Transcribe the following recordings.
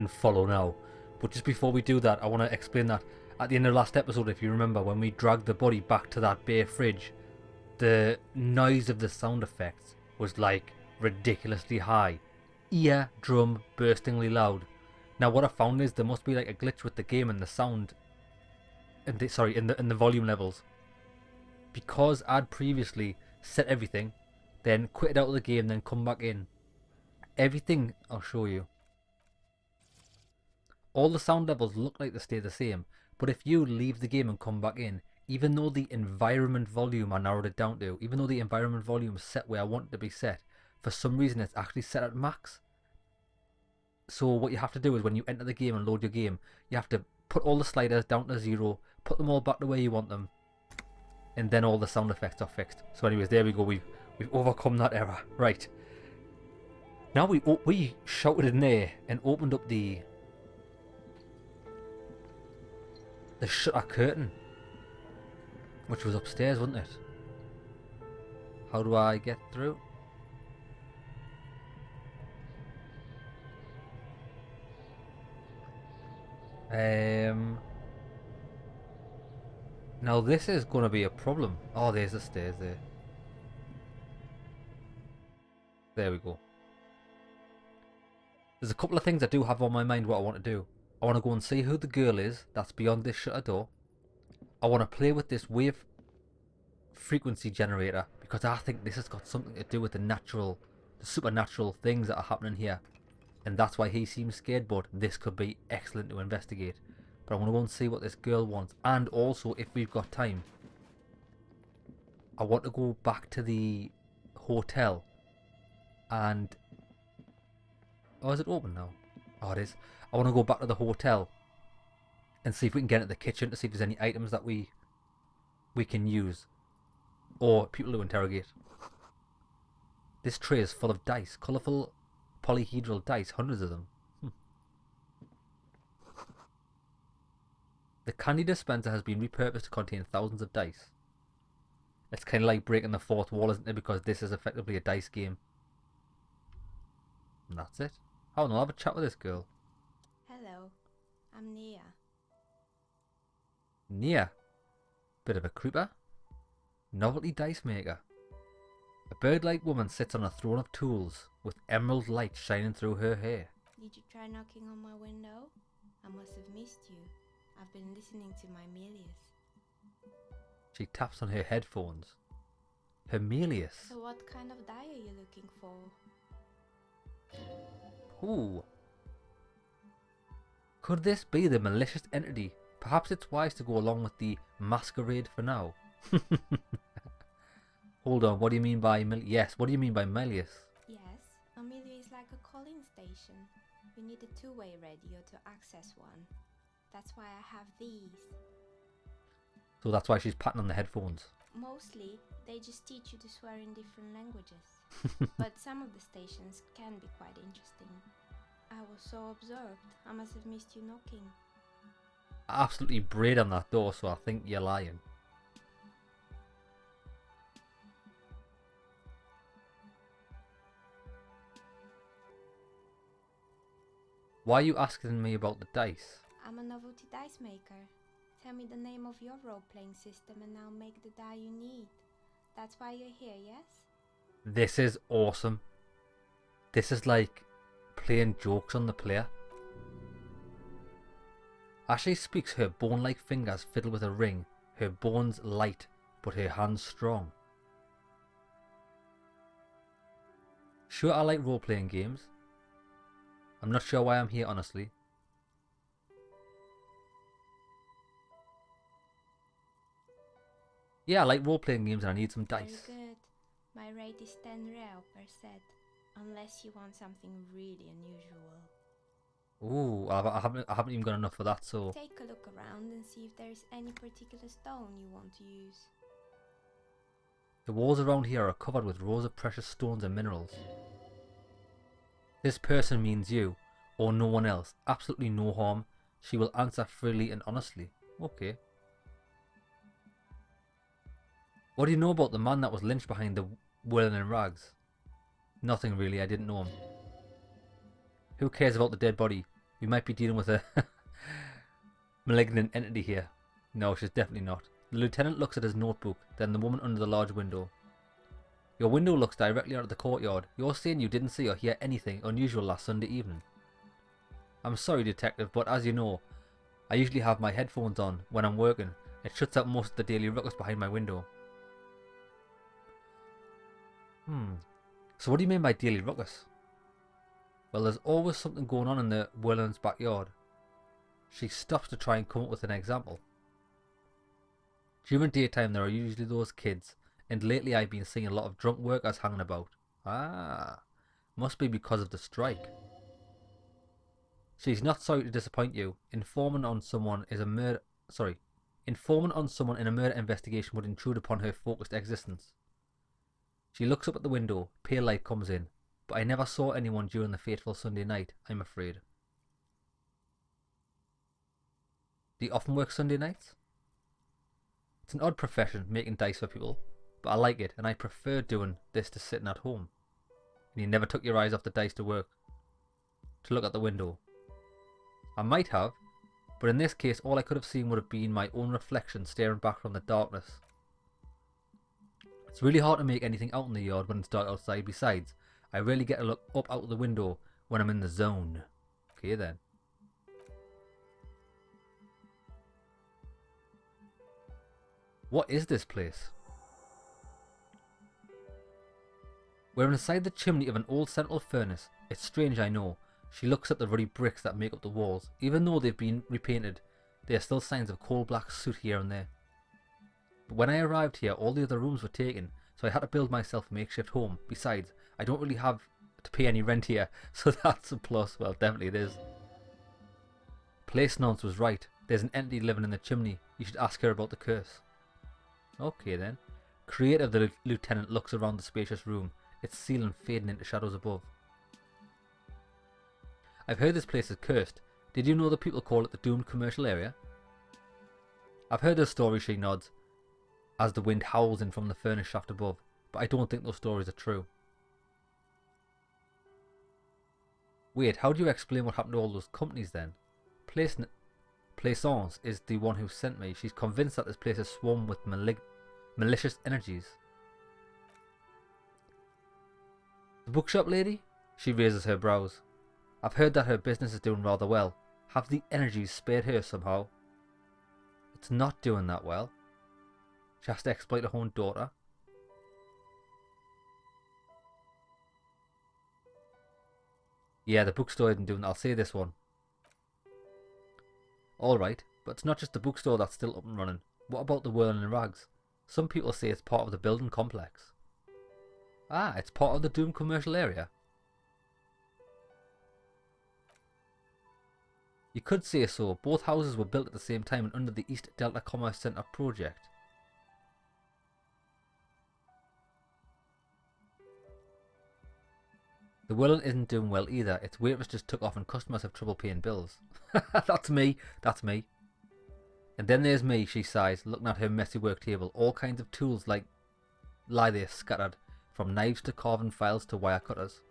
and follow now. But just before we do that, I want to explain that at the end of the last episode, if you remember, when we dragged the body back to that bare fridge, the noise of the sound effects was like ridiculously high, eardrum burstingly loud. Now what I found is there must be like a glitch with the game and the sound, and in the volume levels, because I'd previously set everything, then quit out of the game, then come back in. Everything, I'll show you. All the sound levels look like they stay the same, but if you leave the game and come back in, even though the environment volume I narrowed it down to, even though the environment volume is set where I want it to be set, for some reason it's actually set at max. So what you have to do is when you enter the game and load your game, you have to put all the sliders down to 0, put them all back to where you want them, and then all the sound effects are fixed. So anyways, there we go, we've overcome that error. Right. Now we shouted in there and opened up the shutter curtain, which was upstairs, wasn't it? How do I get through? Now this is going to be a problem. Oh, there's the stairs there. There we go. There's a couple of things I do have on my mind what I want to do. I want to go and see who the girl is that's beyond this shutter door. I want to play with this wave frequency generator because I think this has got something to do with the supernatural things that are happening here. And that's why he seems scared, but this could be excellent to investigate. But I want to go and see what this girl wants. And also, if we've got time, I want to go back to the hotel and... Oh, is it open now? Oh, it is. I want to go back to the hotel and see if we can get into the kitchen to see if there's any items that we can use. Or people to interrogate. This tray is full of dice. Colourful polyhedral dice. Hundreds of them. The candy dispenser has been repurposed to contain thousands of dice. It's kind of like breaking the fourth wall, isn't it? Because this is effectively a dice game. And that's it. I want to have a chat with this girl. Hello, I'm Nia. Nia. Bit of a creeper. Novelty Dicemaker. A bird-like woman sits on a throne of tools with emerald light shining through her hair. Did you try knocking on my window? I must have missed you. I've been listening to my Melius. She taps on her headphones. Hermelius. So what kind of die are you looking for? Ooh. Could this be the malicious entity? Perhaps it's wise to go along with the masquerade for now. Hold on, what do you mean by Yes, what do you mean by Melius? Yes, Amelia is like a calling station. You need a two-way radio to access one. That's why I have these. So that's why she's patting on the headphones. Mostly, they just teach you to swear in different languages. But some of the stations can be quite interesting. I was so absorbed, I must have missed you knocking. I absolutely brayed on that door, so I think you're lying. Why are you asking me about the dice? I'm a Novelty Dicemaker. Tell me the name of your role-playing system and I'll make the die you need. That's why you're here, yes? This is awesome. This is like playing jokes on the player. As she speaks, her bone-like fingers fiddle with a ring. Her bones light, but her hands strong. Sure, I like role-playing games. I'm not sure why I'm here, honestly. Yeah, I like role-playing games and I need some dice. Very good. My rate is 10 real per set, unless you want something really unusual. Ooh, I haven't even got enough for that, so... Take a look around and see if there's any particular stone you want to use. The walls around here are covered with rows of precious stones and minerals. This person means you, or no one else. Absolutely no harm. She will answer freely and honestly. Okay. What do you know about the man that was lynched behind the whirling in rags? Nothing really, I didn't know him. Who cares about the dead body? We might be dealing with a malignant entity here. No, she's definitely not. The lieutenant looks at his notebook, then the woman under the large window. Your window looks directly out of the courtyard. You're saying you didn't see or hear anything unusual last Sunday evening. I'm sorry, detective, but as you know, I usually have my headphones on when I'm working. It shuts out most of the daily ruckus behind my window. So what do you mean by daily ruckus? Well, there's always something going on in the Whirling's backyard. She stops to try and come up with an example. During daytime there are usually those kids, and lately I've been seeing a lot of drunk workers hanging about. Ah, must be because of the strike. She's not sorry to disappoint you. Informing on someone in a murder investigation would intrude upon her focused existence. She looks up at the window, pale light comes in, but I never saw anyone during the fateful Sunday night, I'm afraid. Do you often work Sunday nights? It's an odd profession, making dice for people, but I like it, and I prefer doing this to sitting at home. And you never took your eyes off the dice to look at the window. I might have, but in this case all I could have seen would have been my own reflection staring back from the darkness. It's really hard to make anything out in the yard when it's dark outside. Besides, I rarely get to look up out of the window when I'm in the zone. Okay then. What is this place? We're inside the chimney of an old central furnace. It's strange, I know. She looks at the ruddy bricks that make up the walls. Even though they've been repainted, there are still signs of coal black soot here and there. But when I arrived here, all the other rooms were taken, so I had to build myself a makeshift home. Besides, I don't really have to pay any rent here, so that's a plus. Well, definitely it is. Place Nonce was right. There's an entity living in the chimney. You should ask her about the curse. Okay then. Creative, the lieutenant looks around the spacious room, its ceiling fading into shadows above. I've heard this place is cursed. Did you know that people call it the doomed commercial area? I've heard those stories, she nods, as the wind howls in from the furnace shaft above, but I don't think those stories are true. Wait, how do you explain what happened to all those companies then? Plaisance is the one who sent me. She's convinced that this place is swarmed with malicious energies. The bookshop lady? She raises her brows. I've heard that her business is doing rather well. Have the energies spared her somehow? It's not doing that well. She has to exploit her own daughter. Yeah, the bookstore isn't doing that. I'll say this one. Alright, but it's not just the bookstore that's still up and running. What about the Whirling Rags? Some people say it's part of the building complex. Ah, it's part of the doomed commercial area. You could say so. Both houses were built at the same time and under the East Delta Commerce Centre project. The Whirling isn't doing well either. Its waitress just took off and customers have trouble paying bills. That's me. That's me. And then there's me, she sighs, looking at her messy work table. All kinds of tools lie there scattered, from knives to carving files to wire cutters.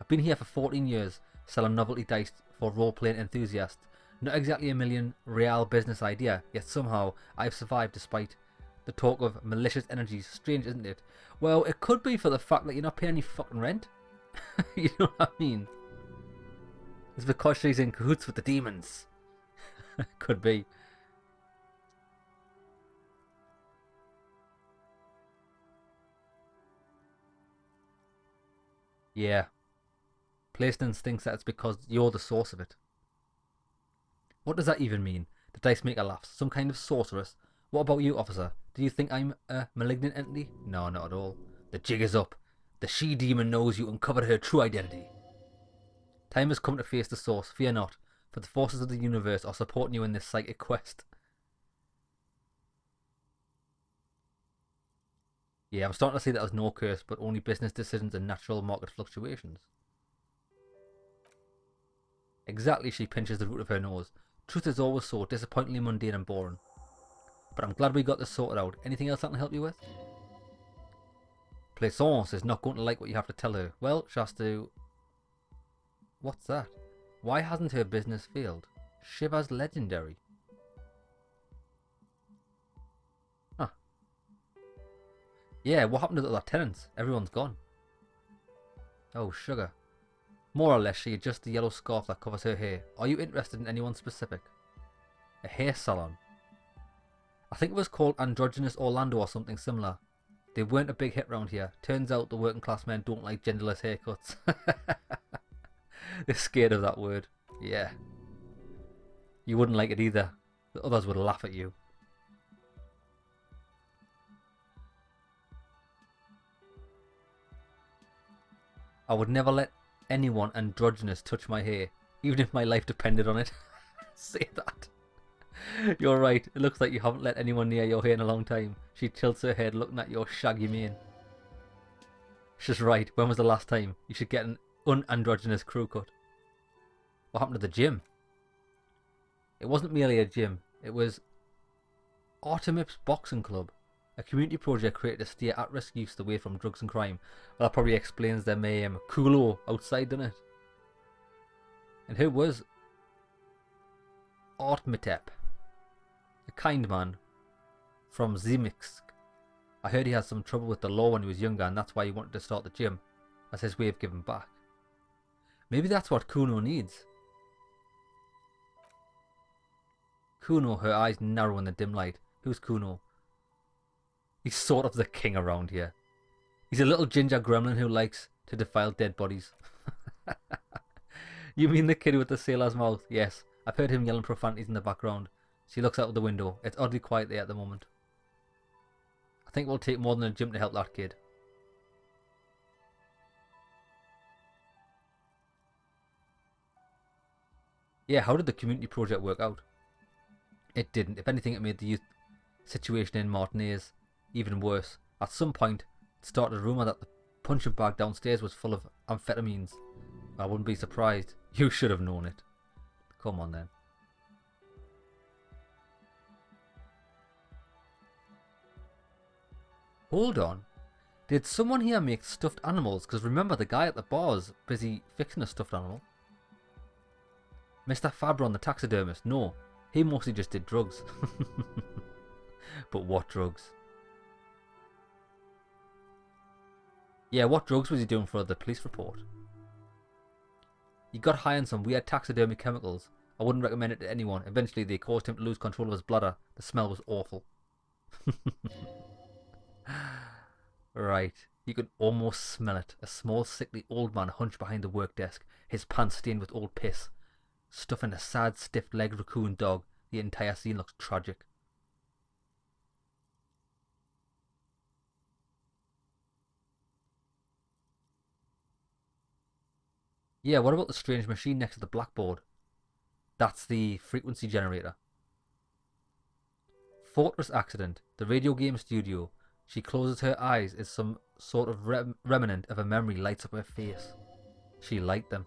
I've been here for 14 years, selling novelty dice for role-playing enthusiasts. Not exactly a million real business idea, yet somehow I've survived despite the talk of malicious energies. Strange, isn't it? Well, it could be for the fact that you're not paying any fucking rent. You know what I mean? It's because she's in cahoots with the demons. Could be. Yeah. Plaisance thinks that it's because you're the source of it. What does that even mean? The Dicemaker laughs. Some kind of sorceress? What about you, officer? Do you think I'm a malignant entity? No, not at all. The jig is up. The she-demon knows you uncovered her true identity. Time has come to face the source. Fear not, for the forces of the universe are supporting you in this psychic quest. Yeah, I'm starting to see that as no curse, but only business decisions and natural market fluctuations. Exactly, she pinches the root of her nose. Truth is always so disappointingly mundane and boring. But I'm glad we got this sorted out. Anything else I can help you with? Plaisance is not going to like what you have to tell her. Well, she has to... What's that? Why hasn't her business failed? Shiva's legendary. Huh. Yeah, what happened to the other tenants? Everyone's gone. Oh, sugar. More or less, she adjusts the yellow scarf that covers her hair. Are you interested in anyone specific? A hair salon. I think it was called Androgynous Orlando or something similar. They weren't a big hit round here. Turns out the working class men don't like genderless haircuts. They're scared of that word. Yeah. You wouldn't like it either. The others would laugh at you. I would never let anyone androgynous touch my hair, even if my life depended on it. Say that. You're right. It looks like you haven't let anyone near your hair in a long time. She tilts her head looking at your shaggy mane. She's right. When was the last time? You should get an unandrogynous crew cut. What happened to the gym? It wasn't merely a gym. It was Artemis Boxing Club, a community project created to steer at-risk youth away from drugs and crime. Well, that probably explains their culo outside, doesn't it? And who was Artmitep? A kind man from Zemiksk. I heard he had some trouble with the law when he was younger, and that's why he wanted to start the gym, as his way of giving back. Maybe that's what Kuno needs. Kuno, her eyes narrow in the dim light. Who's Kuno? He's sort of the king around here. He's a little ginger gremlin who likes to defile dead bodies. You mean the kid with the sailor's mouth? Yes, I've heard him yelling profanities in the background. She looks out of the window. It's oddly quiet there at the moment. I think it will take more than a gym to help that kid. Yeah, how did the community project work out? It didn't. If anything, it made the youth situation in Martinez even worse. At some point, it started a rumour that the punching bag downstairs was full of amphetamines. I wouldn't be surprised. You should have known it. Come on then. Hold on. Did someone here make stuffed animals? Because remember, the guy at the bar's busy fixing a stuffed animal. Mr. Fabron, the taxidermist. No, he mostly just did drugs. But what drugs? Yeah, what drugs was he doing for the police report? He got high on some weird taxidermy chemicals. I wouldn't recommend it to anyone. Eventually they caused him to lose control of his bladder. The smell was awful. Right. You could almost smell it. A small, sickly old man hunched behind the work desk, his pants stained with old piss. Stuffing a sad, stiff-legged raccoon dog. The entire scene looks tragic. Yeah, what about the strange machine next to the blackboard? That's the frequency generator. Fortress accident. The radio game studio. She closes her eyes as some sort of remnant of a memory lights up her face. She liked them.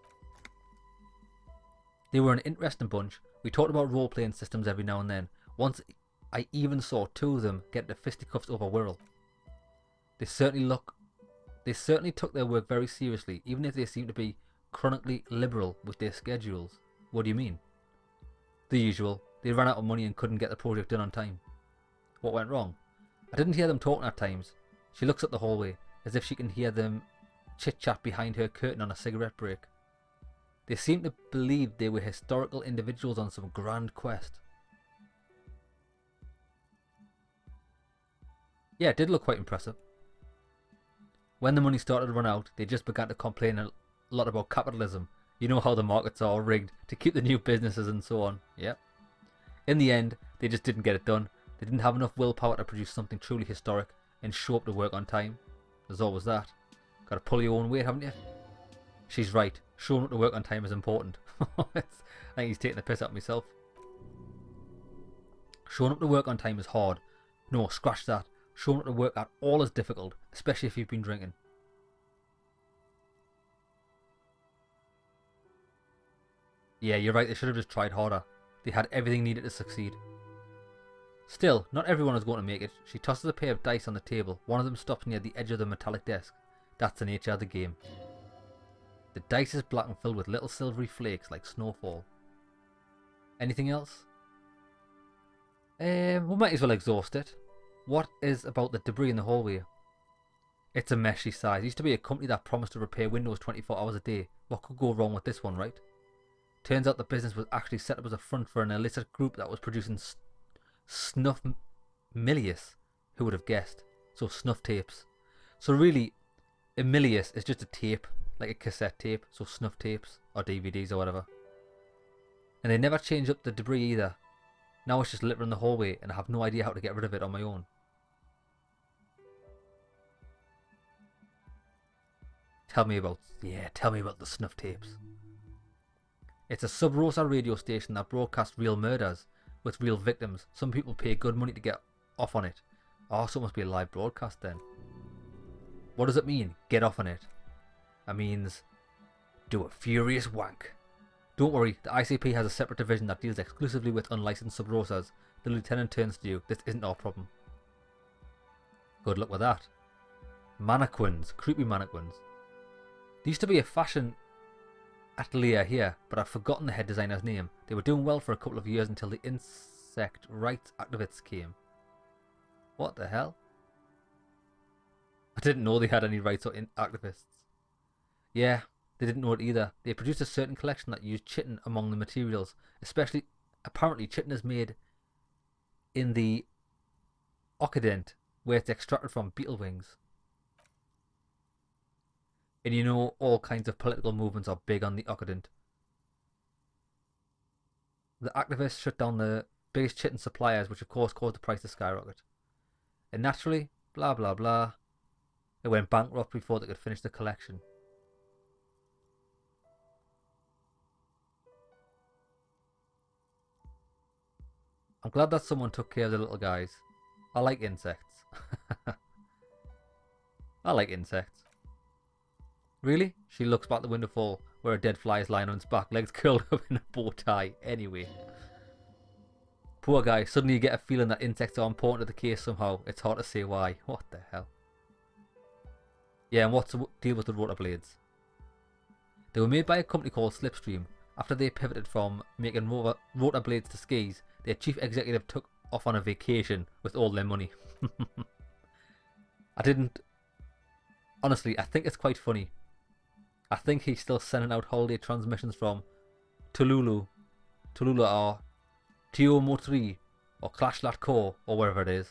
They were an interesting bunch. We talked about role-playing systems every now and then. Once I even saw two of them get into fisticuffs over Wirral. They certainly took their work very seriously, even if they seem to be chronically liberal with their schedules. What do you mean? The usual. They ran out of money and couldn't get the project done on time. What went wrong? I didn't hear them talking at times. She looks at the hallway, as if she can hear them chit-chat behind her curtain on a cigarette break. They seemed to believe they were historical individuals on some grand quest. Yeah, it did look quite impressive. When the money started to run out, they just began to complain a lot about capitalism. You know how the markets are rigged to keep the new businesses and so on. Yep. In the end, they just didn't get it done. They didn't have enough willpower to produce something truly historic and show up to work on time. There's always that. Gotta pull your own weight, haven't you? She's right. Showing up to work on time is important. I think he's taking the piss out of myself. Showing up to work on time is hard. No, scratch that. Showing up to work at all is difficult, especially if you've been drinking. Yeah, you're right. They should have just tried harder. They had everything needed to succeed. Still, not everyone is going to make it. She tosses a pair of dice on the table. One of them stops near the edge of the metallic desk. That's the nature of the game. The dice is black and filled with little silvery flakes like snowfall. Anything else? We might as well exhaust it. What is about the debris in the hallway? It's a mess, she sighs. It used to be a company that promised to repair windows 24 hours a day. What could go wrong with this one, right? Turns out the business was actually set up as a front for an illicit group that was producing snuff milius. Who would have guessed? So snuff tapes. So really, a milius is just a tape, like a cassette tape. So snuff tapes or DVDs or whatever. And they never changed up the debris either. Now it's just litter in the hallway and I have no idea how to get rid of it on my own. Tell me about the snuff tapes. It's a sub-rosa radio station that broadcasts real murders with real victims. Some people pay good money to get off on it. Oh, so it must be a live broadcast then. What does it mean, get off on it? That means do a furious wank. Don't worry, the ICP has a separate division that deals exclusively with unlicensed sub-rosas. The lieutenant turns to you. This isn't our problem. Good luck with that. Mannequins, creepy mannequins. There used to be a fashion atelier here, but I've forgotten the head designer's name. They were doing well for a couple of years until the insect rights activists came. What the hell? I didn't know they had any rights or activists. Yeah, they didn't know it either. They produced a certain collection that used chitin among the materials. Especially, apparently chitin is made in the occiput, where it's extracted from beetle wings. And you know all kinds of political movements are big on the occiput. The activists shut down the biggest chitin suppliers, which of course caused the price to skyrocket. And naturally, blah blah blah, it went bankrupt before they could finish the collection. I'm glad that someone took care of the little guys. I like insects. I like insects. Really? She looks back the windowfall where a dead fly is lying on its back, legs curled up in a bow tie. Anyway. Poor guy. Suddenly you get a feeling that insects are important to the case somehow. It's hard to say why. What the hell? Yeah, and what's the deal with the rotor blades? They were made by a company called Slipstream. After they pivoted from making rotor blades to skis, their chief executive took off on a vacation with all their money. Honestly, I think it's quite funny. I think he's still sending out holiday transmissions from Tululu or Tiomotri or Clashlatco or wherever it is.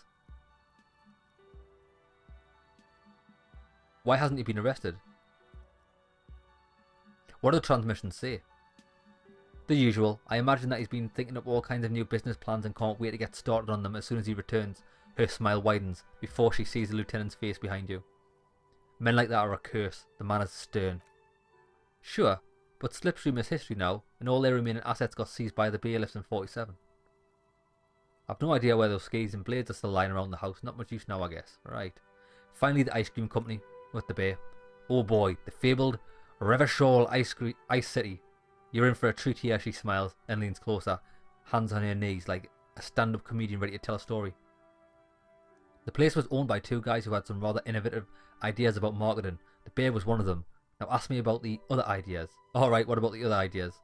Why hasn't he been arrested? What do the transmissions say? The usual. I imagine that he's been thinking up all kinds of new business plans and can't wait to get started on them as soon as he returns. Her smile widens before she sees the lieutenant's face behind you. Men like that are a curse. The man is stern. Sure, but Slipstream is history now, and all their remaining assets got seized by the bailiffs in 47. I've no idea where those skis and blades are still lying around the house. Not much use now, I guess. Right. Finally, the ice cream company with the bear. Oh boy, the fabled Revachol Ice City. You're in for a treat here, she smiles and leans closer, hands on her knees like a stand-up comedian ready to tell a story. The place was owned by two guys who had some rather innovative ideas about marketing. The bear was one of them. Now ask me about the other ideas. Alright, what about the other ideas?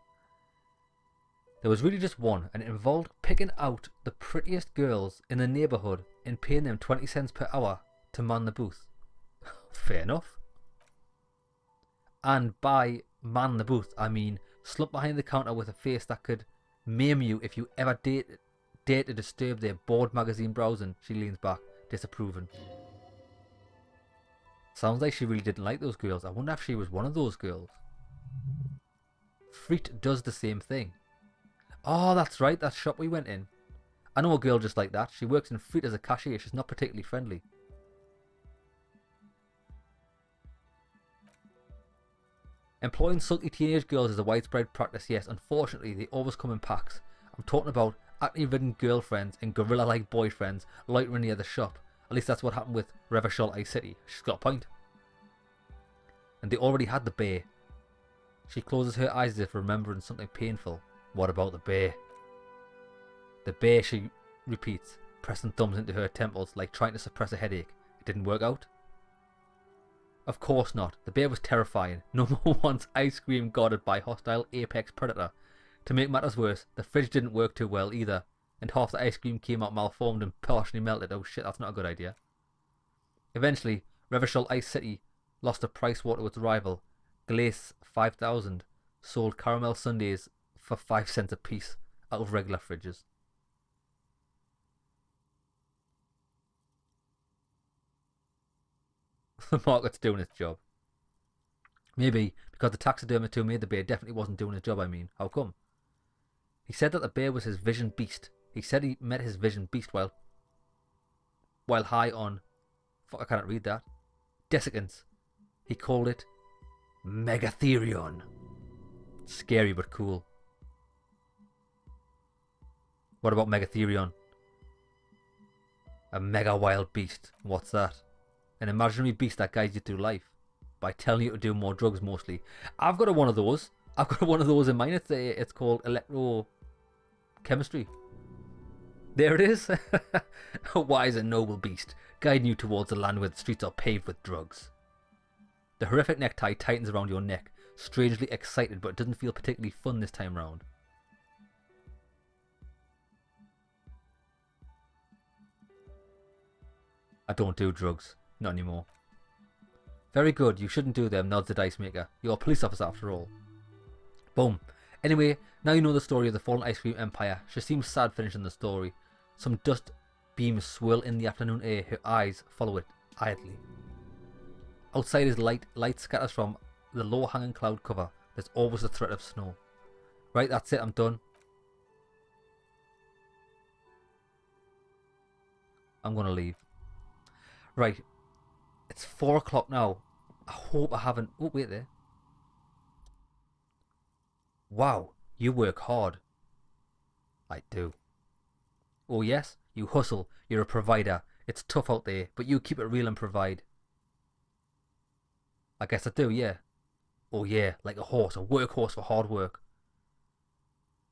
There was really just one, and it involved picking out the prettiest girls in the neighbourhood and paying them 20 cents per hour to man the booth. Fair enough. And by man the booth, I mean slump behind the counter with a face that could maim you if you ever dare to disturb their bored magazine browsing. She leans back, disapproving. Sounds like she really didn't like those girls. I wonder if she was one of those girls. Freet does the same thing. Oh, that's right, that shop we went in. I know a girl just like that. She works in Freet as a cashier. She's not particularly friendly. Employing sulky teenage girls is a widespread practice, yes. Unfortunately, they always come in packs. I'm talking about acne-ridden girlfriends and gorilla-like boyfriends loitering near the shop. At least that's what happened with Revachol Ice City. She's got a point. And they already had the bear. She closes her eyes as if remembering something painful. What about the bear? The bear, she repeats, pressing thumbs into her temples like trying to suppress a headache. It didn't work out? Of course not. The bear was terrifying. No more wants ice cream guarded by hostile apex predator. To make matters worse, the fridge didn't work too well either, and half the ice cream came out malformed and partially melted. Oh shit, that's not a good idea. Eventually, Revachol Ice City lost a price war to its rival, Glace 5000, sold caramel sundaes for 5 cents a piece out of regular fridges. The market's doing its job. Maybe because the taxidermist who made the bear definitely wasn't doing his job, I mean. How come? He said that the bear was his vision beast. He said he met his vision beast while high on... Fuck, I can't read that. Desiccants. He called it Megatherion. Scary but cool. What about Megatherion? A mega wild beast. What's that? An imaginary beast that guides you through life by telling you to do more drugs mostly. I've got one of those. I've got one of those in mine. It's called electrochemistry. There it is. A wise and noble beast, guiding you towards a land where the streets are paved with drugs. The horrific necktie tightens around your neck, strangely excited, but it doesn't feel particularly fun this time round. I don't do drugs. Not anymore. Very good, you shouldn't do them, nods the dice maker. You're a police officer after all. Boom. Anyway, now you know the story of the fallen ice cream empire. She seems sad finishing the story. Some dust beams swirl in the afternoon air. Her eyes follow it idly. Outside is light scatters from the low-hanging cloud cover. There's always the threat of snow. Right, that's it, I'm done. I'm gonna leave. Right. It's 4 o'clock now. I hope I haven't... Oh, wait there. Wow, you work hard. I do. Oh yes, you hustle. You're a provider. It's tough out there, but you keep it real and provide. I guess I do, yeah. Oh yeah, like a horse, a workhorse for hard work.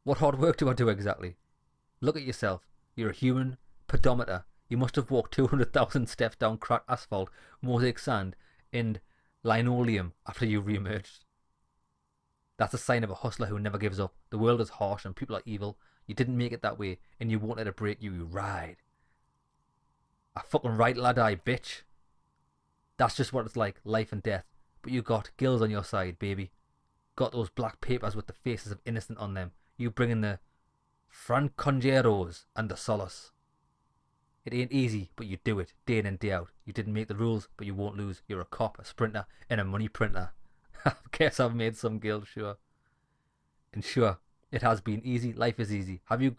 What hard work do I do exactly? Look at yourself. You're a human pedometer. You must have walked 200,000 steps down cracked asphalt, mosaic sand, and linoleum after you re-emerged. That's a sign of a hustler who never gives up. The world is harsh and people are evil. You didn't make it that way, and you won't let it break you. You ride. I fucking ride lad, I bitch. That's just what it's like, life and death. But you got gills on your side, baby. Got those black papers with the faces of innocent on them. You bring in the francongeros and the solace. It ain't easy, but you do it, day in and day out. You didn't make the rules, but you won't lose. You're a cop, a sprinter, and a money printer. I guess I've made some guild, sure. And sure, it has been easy. Life is easy. Have you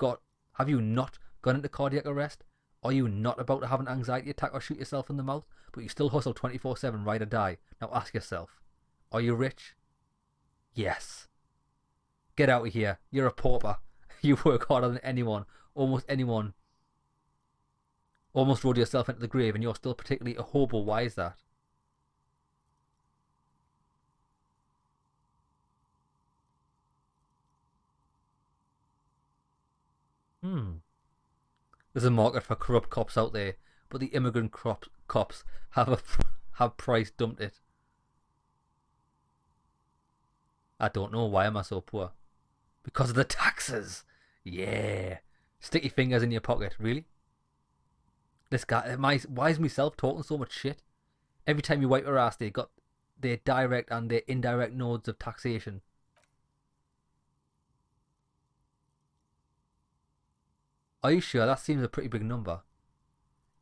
not gone into cardiac arrest? Are you not about to have an anxiety attack or shoot yourself in the mouth? But you still hustle 24/7, ride or die. Now ask yourself, are you rich? Yes. Get out of here. You're a pauper. You work harder than anyone. Almost anyone. Almost rode yourself into the grave and you're still particularly a hobo. Why is that? There's a market for corrupt cops out there, but the immigrant cops have price dumped it. I don't know. Why am I so poor? Because of the taxes. Yeah. Stick your fingers in your pocket. Really? This guy, why is myself talking so much shit? Every time you wipe your ass, they got their direct and their indirect nodes of taxation. Are you sure? That seems a pretty big number.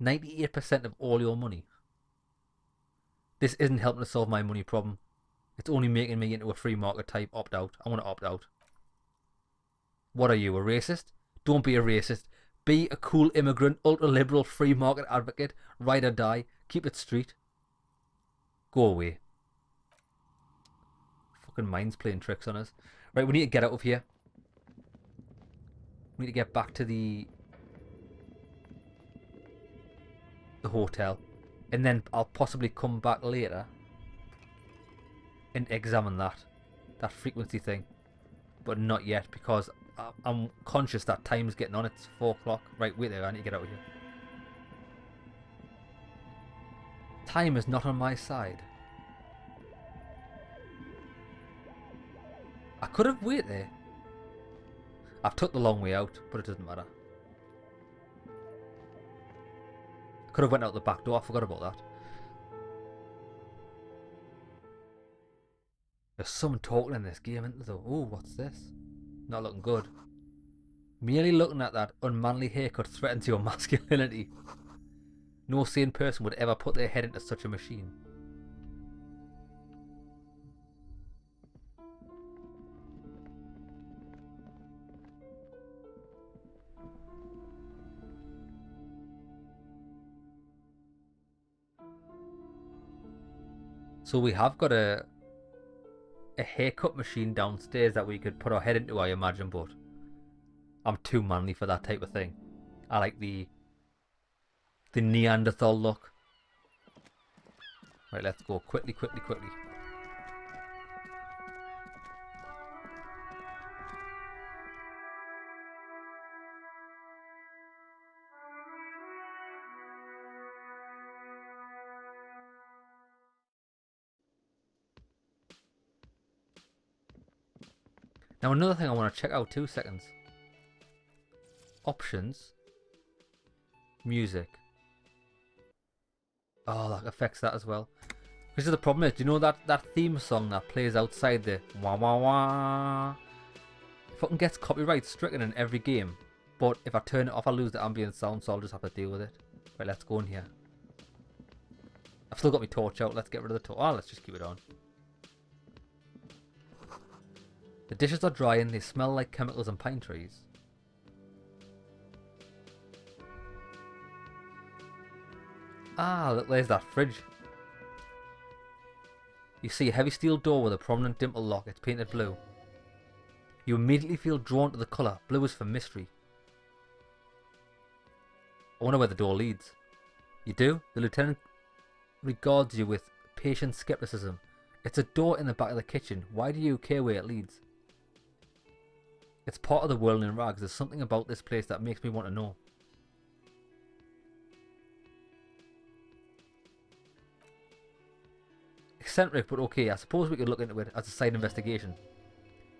98% of all your money. This isn't helping to solve my money problem. It's only making me into a free market type opt-out. I want to opt out. What are you, a racist? Don't be a racist. Be a cool immigrant, ultra-liberal, free market advocate. Ride or die. Keep it street. Go away. Fucking mind's playing tricks on us. Right, we need to get out of here. We need to get back to the hotel. And then I'll possibly come back later and examine that frequency thing. But not yet, because I'm conscious that time's getting on. It's 4 o'clock. Right, wait there, I need to get out of here. Time is not on my side. I could have waited there. I've took the long way out, but it doesn't matter. I could have went out the back door, I forgot about that. There's someone talking in this game, isn't there though? Oh, what's this? Not looking good. Merely looking at that unmanly haircut threatens your masculinity. No sane person would ever put their head into such a machine. So we have got a haircut machine downstairs that we could put our head into, I imagine, but I'm too manly for that type of thing. I like the Neanderthal look. Right, let's go quickly. Now another thing I want to check out, 2 seconds. Options. Music. Oh, that affects that as well. This is the problem is, do you know that theme song that plays outside the wah wah wah? It fucking gets copyright stricken in every game. But if I turn it off, I lose the ambient sound, so I'll just have to deal with it. Right, let's go in here. I've still got my torch out. Let's get rid of the torch. Oh, let's just keep it on. The dishes are dry and they smell like chemicals and pine trees. Ah, look, there's that fridge. You see a heavy steel door with a prominent dimple lock. It's painted blue. You immediately feel drawn to the colour. Blue is for mystery. I wonder where the door leads. You do? The lieutenant regards you with patient skepticism. It's a door in the back of the kitchen. Why do you care where it leads? It's part of the world in rags. There's something about this place that makes me want to know. Eccentric, but okay. I suppose we could look into it as a side investigation.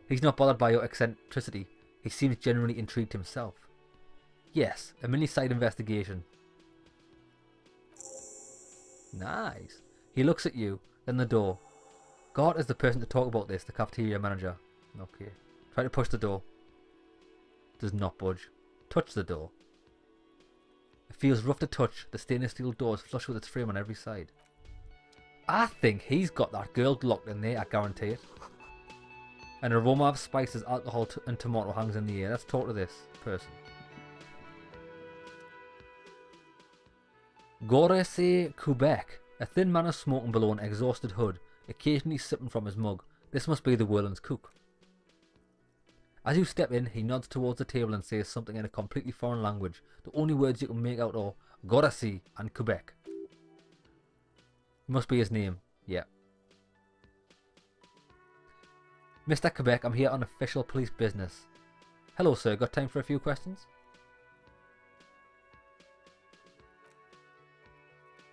He's not bothered by your eccentricity. He seems genuinely intrigued himself. Yes, a mini side investigation. Nice. He looks at you, then the door. God is the person to talk about this, the cafeteria manager. Okay. Try to push the door. Does not budge. Touch the door. It feels rough to touch. The stainless steel door is flush with its frame on every side. I think he's got that girl locked in there, I guarantee it. An aroma of spices, alcohol and tomato hangs in the air. Let's talk to this person. Gorese Quebec. A thin man is smoking below an exhausted hood, occasionally sipping from his mug. This must be the Whirling's cook. As you step in, he nods towards the table and says something in a completely foreign language. The only words you can make out are Gorese and Quebec. Must be his name. Yeah. Mr. Quebec, I'm here on official police business. Hello, sir. Got time for a few questions?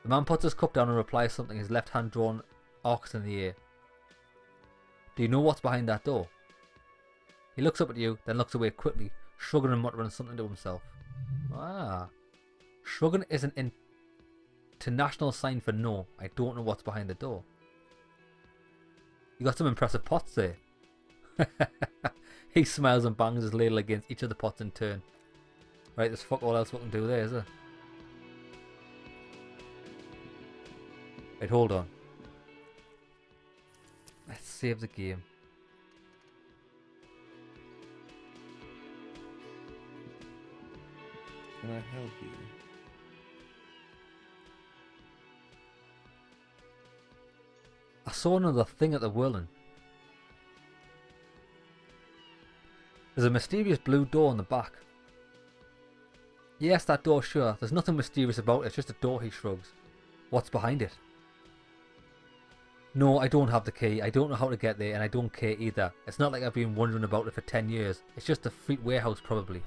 The man puts his cup down and replies something, his left hand drawn arcs in the air. Do you know what's behind that door? He looks up at you, then looks away quickly, shrugging and muttering something to himself. Ah. Shrugging is an international sign for no. I don't know what's behind the door. You got some impressive pots there. He smiles and bangs his ladle against each of the pots in turn. Right, there's fuck all else we can do there, is there? Right, hold on. Let's save the game. Can I help you? I saw another thing at the Whirling. There's a mysterious blue door on the back. Yes, that door, sure. There's nothing mysterious about it, it's just a door, he shrugs. What's behind it? No, I don't have the key. I don't know how to get there, and I don't care either. It's not like I've been wondering about it for 10 years. It's just a fleet warehouse, probably.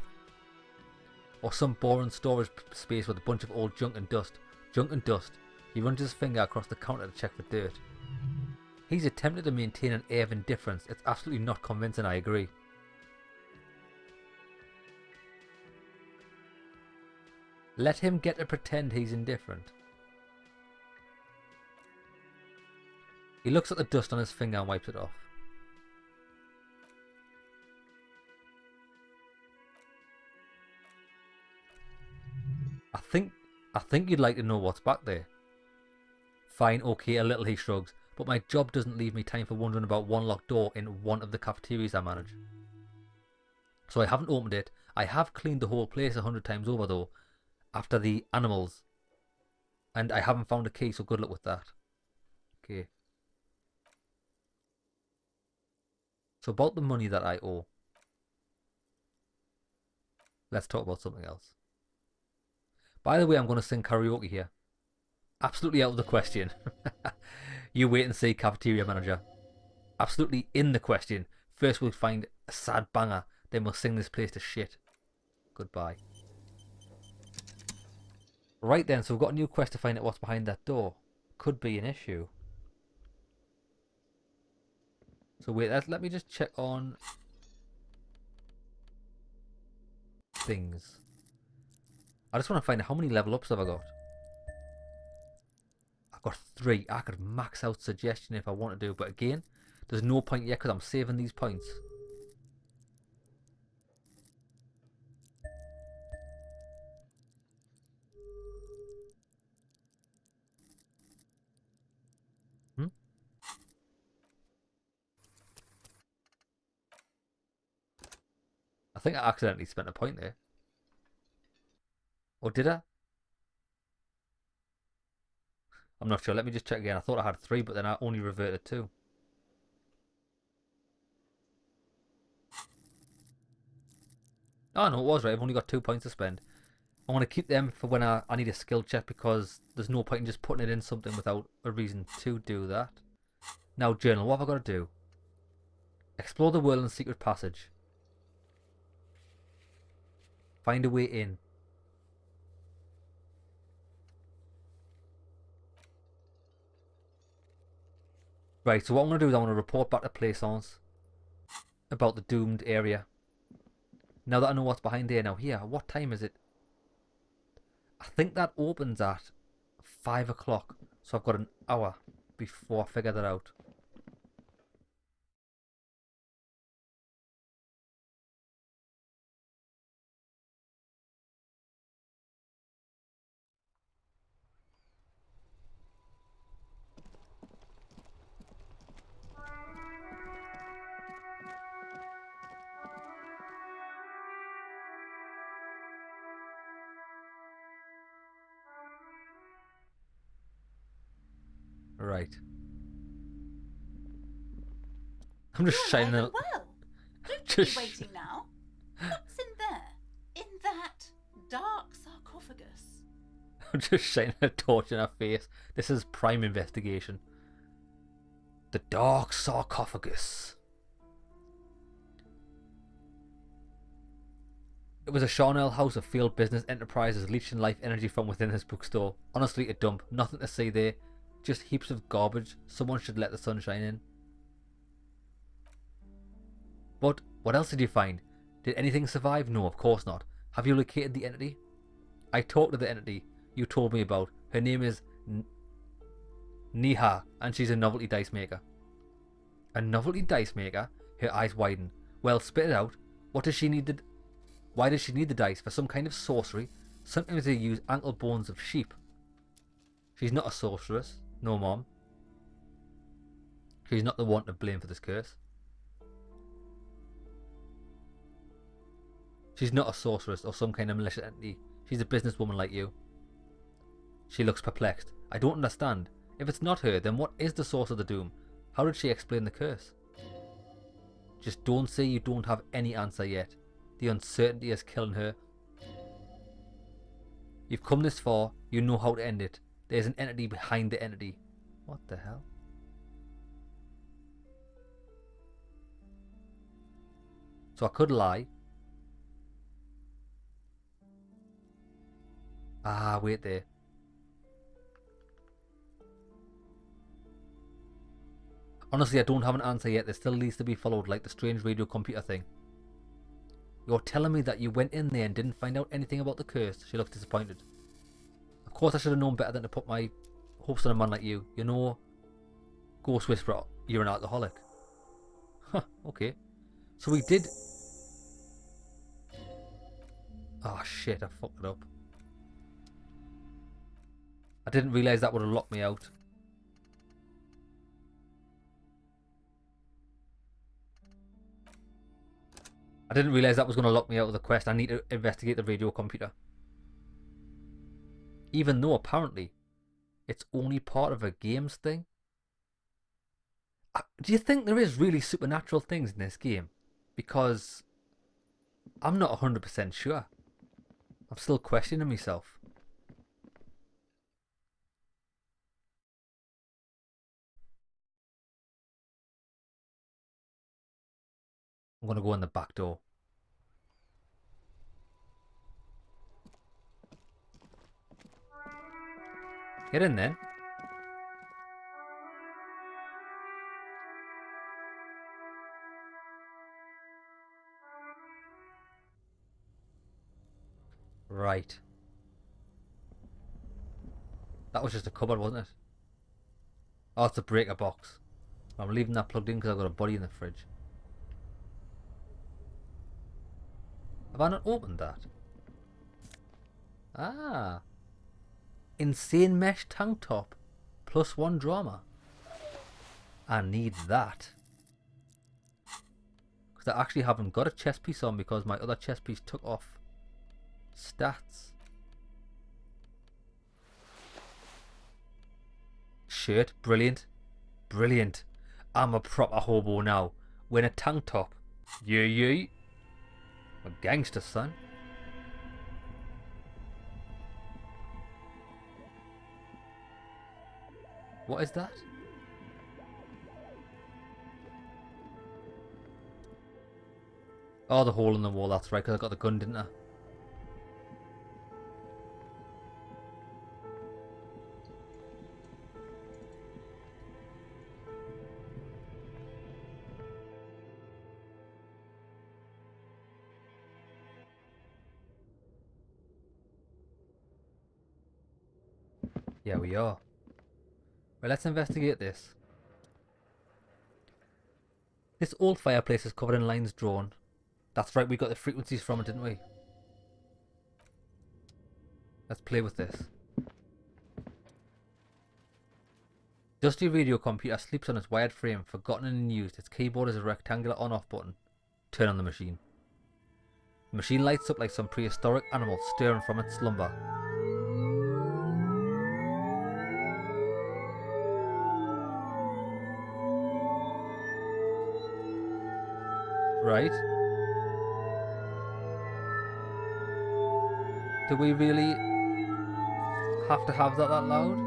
Or some boring storage space with a bunch of old junk and dust. Junk and dust. He runs his finger across the counter to check for dirt. He's attempted to maintain an air of indifference. It's absolutely not convincing, I agree. Let him get to pretend he's indifferent. He looks at the dust on his finger and wipes it off. I think you'd like to know what's back there. Fine, okay, a little, he shrugs, but my job doesn't leave me time for wondering about one locked door in one of the cafeterias I manage. So I haven't opened it. I have cleaned the whole place 100 times over though, after the animals. And I haven't found a key, so good luck with that. Okay. So about the money that I owe. Let's talk about something else. By the way, I'm going to sing karaoke here. Absolutely out of the question. You wait and see, cafeteria manager. Absolutely in the question. First we'll find a sad banger, then we'll sing this place to shit. Goodbye. Right then, so we've got a new quest to find out what's behind that door. Could be an issue. So wait, let me just check on things. I just want to find out how many level ups have I got. I've got 3. I could max out suggestion if I want to do, but again, there's no point yet because I'm saving these points. I think I accidentally spent a point there. Or did I? I'm not sure. Let me just check again. I thought I had 3, but then I only reverted 2. Oh no, it was right. I've only got 2 points to spend. I want to keep them for when I need a skill check because there's no point in just putting it in something without a reason to do that. Now, journal. What have I got to do? Explore the world and secret passage. Find a way in. Right, so what I'm going to do is I want to report back to Plaisance about the doomed area. Now that I know what's behind there. Now here, what time is it? I think that opens at 5 o'clock. So I've got an hour before I figure that out. Right. I'm just You're shining alive a... and well. Don't Just be waiting now. What's in there? In that dark sarcophagus? I'm just shining a torch in her face. This is prime investigation. The dark sarcophagus. It was a Charnel house of field business enterprises leeching life energy from within his bookstore. Honestly, a dump. Nothing to see there. Just heaps of garbage. Someone should let the sunshine in. But what else did you find? Did anything survive? No, of course not. Have you located the entity? I talked to the entity you told me about. Her name is Niha, and she's a novelty dice maker. A novelty dice maker? Her eyes widen. Well, spit it out. What does she need to... Why does she need the dice? For some kind of sorcery? Sometimes they use ankle bones of sheep. She's not a sorceress. No, Mom. She's not the one to blame for this curse. She's not a sorceress or some kind of malicious entity. She's a businesswoman like you. She looks perplexed. I don't understand. If it's not her, then what is the source of the doom? How did she explain the curse? Just don't say you don't have any answer yet. The uncertainty is killing her. You've come this far, you know how to end it. There's an entity behind the entity. What the hell? So I could lie. Ah, wait there. Honestly, I don't have an answer yet. There still needs to be followed, like the strange radio computer thing. You're telling me that you went in there and didn't find out anything about the curse? She looks disappointed. Of course I should have known better than to put my hopes on a man like you. You know, Ghost Whisperer, you're an alcoholic. Huh, okay. So we did... Oh shit, I fucked it up. I didn't realise that would have locked me out. I didn't realise that was going to lock me out of the quest. I need to investigate the radio computer. Even though apparently it's only part of a games thing. Do you think there is really supernatural things in this game? Because I'm not 100% sure. I'm still questioning myself. I'm going to go in the back door. Get in there. Right. That was just a cupboard, wasn't it? Oh, it's a breaker box. I'm leaving that plugged in because I've got a body in the fridge. Have I not opened that? Ah. Insane mesh tank top. +1 drama. I need that. Because I actually haven't got a chest piece on because my other chest piece took off stats. Shirt. Brilliant. Brilliant. I'm a proper hobo now. Wearing a tank top. Yeah, yeah. I'm a gangster, son. What is that? Oh, the hole in the wall, that's right, because I got the gun, didn't I? Yeah, we are. Right, let's investigate this. This old fireplace is covered in lines drawn. That's right, we got the frequencies from it, didn't we? Let's play with this. Dusty radio computer sleeps on its wired frame, forgotten and unused. Its keyboard is a rectangular on-off button. Turn on the machine. The machine lights up like some prehistoric animal stirring from its slumber. Right. Do we really have to have that loud?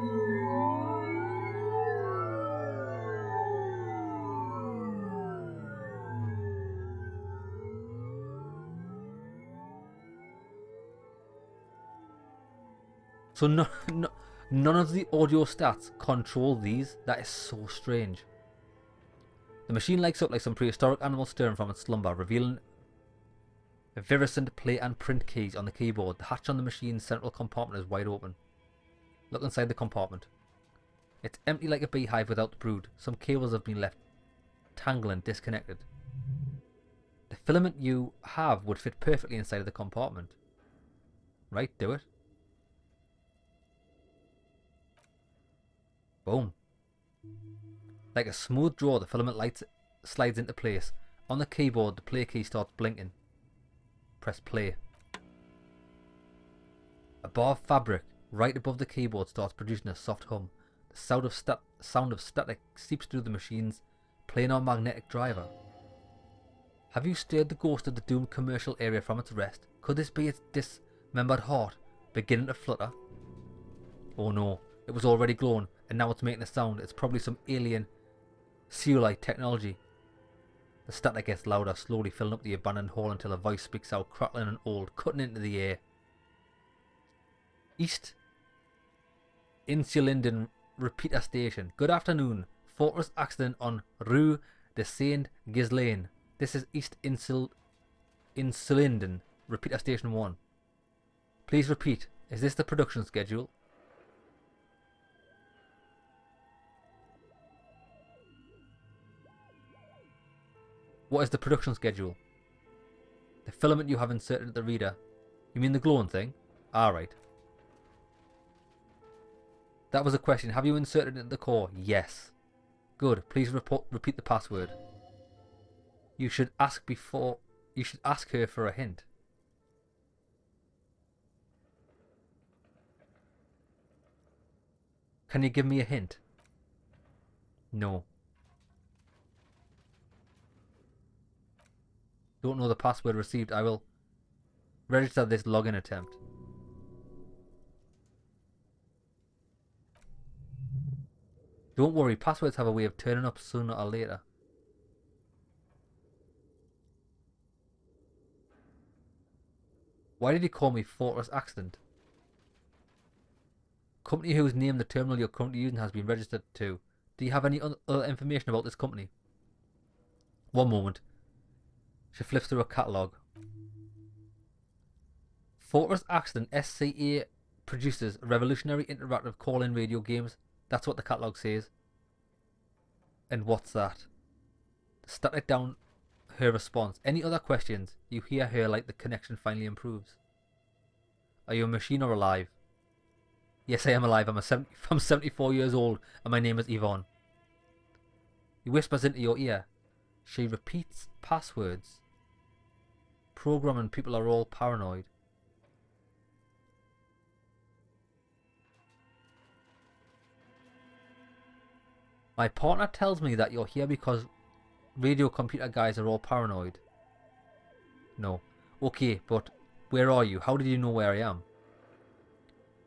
So none of the audio stats control these. That is so strange. The machine lights up like some prehistoric animal stirring from its slumber, revealing a virescent play and print keys on the keyboard. The hatch on the machine's central compartment is wide open. Look inside the compartment. It's empty like a beehive without the brood. Some cables have been left tangled and disconnected. The filament you have would fit perfectly inside of the compartment. Right, do it. Boom. Like a smooth draw, the filament light slides into place. On the keyboard, the play key starts blinking. Press play. A bar of fabric right above the keyboard starts producing a soft hum. The sound of static seeps through the machine's planar magnetic driver. Have you stirred the ghost of the doomed commercial area from its rest? Could this be its dismembered heart beginning to flutter? Oh no, it was already glowing and now it's making a sound. It's probably some alien Seolite technology. The static gets louder, slowly filling up the abandoned hall until a voice speaks out, crackling and old, cutting into the air. East Insulinden Repeater Station. Good afternoon. Fortress accident on Rue de Saint-Ghislain. This is East Insulinden. Repeat at station 1. Please repeat. Is this the production schedule? What is the production schedule? The filament you have inserted at the reader. You mean the glowing thing? Alright. That was a question. Have you inserted it at the core? Yes. Good. Please repeat the password. You should ask her for a hint. Can you give me a hint? No. Don't know the password received. I will register this login attempt. Don't worry, passwords have a way of turning up sooner or later. Why did you call me Fortress Accident? Company whose name the terminal you're currently using has been registered to. Do you have any other information about this company? One moment. She flips through a catalogue. Fortress Accident SCA produces revolutionary interactive call-in radio games. That's what the catalogue says. And what's that? Static down her response. Any other questions? You hear her like the connection finally improves. Are you a machine or alive? Yes, I am alive. I'm 74 years old and my name is Yvonne. He whispers into your ear. She repeats passwords. Programming people are all paranoid. My partner tells me that you're here because radio computer guys are all paranoid. No. Okay, but where are you? How did you know where I am?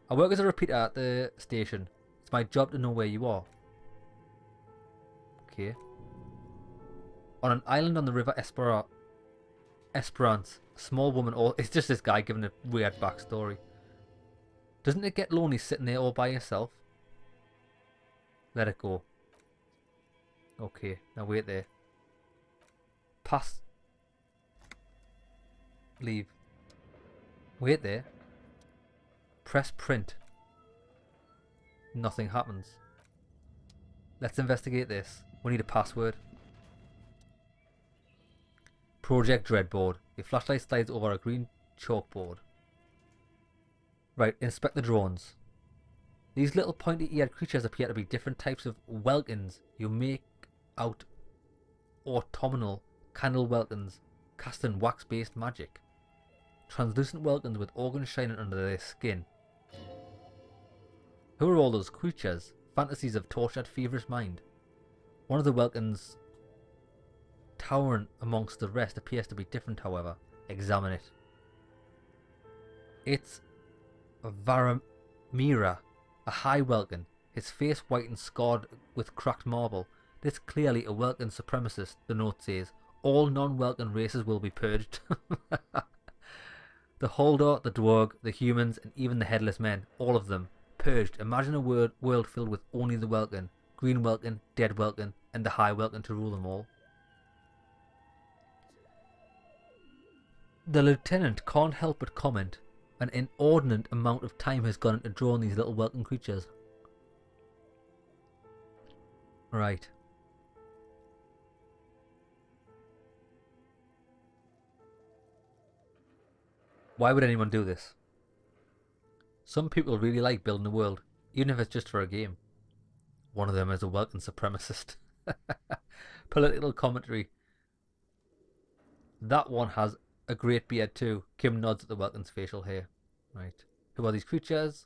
I work as a repeater at the station. It's my job to know where you are. Okay. On an island on the river Esperance, a small woman, or it's just this guy giving a weird backstory. Doesn't it get lonely sitting there all by yourself? Let it go. Okay, now wait there. Pass. Leave. Wait there. Press print. Nothing happens. Let's investigate this. We need a password. Project Dreadboard. Your flashlight slides over a green chalkboard. Right, inspect the drones. These little pointy-eared creatures appear to be different types of welkins. You make out autumnal candle welkins casting wax-based magic. Translucent welkins with organs shining under their skin. Who are all those creatures? Fantasies of tortured, feverish mind. One of the welkins towering amongst the rest appears to be different, however. Examine it. It's Varamira, a high welkin, his face white and scarred with cracked marble. This clearly a welkin supremacist, the note says. All non-welkin races will be purged. The Holder, the Dwarg, the humans, and even the Headless Men, all of them, purged. Imagine a world filled with only the welkin, green welkin, dead welkin, and the high welkin to rule them all. The lieutenant can't help but comment. An inordinate amount of time has gone into drawing these little welkin creatures. Right. Why would anyone do this? Some people really like building a world, even if it's just for a game. One of them is a welkin supremacist. Political commentary. That one has a great beard too. Kim nods at the welkin's facial hair. Right. Who are these creatures?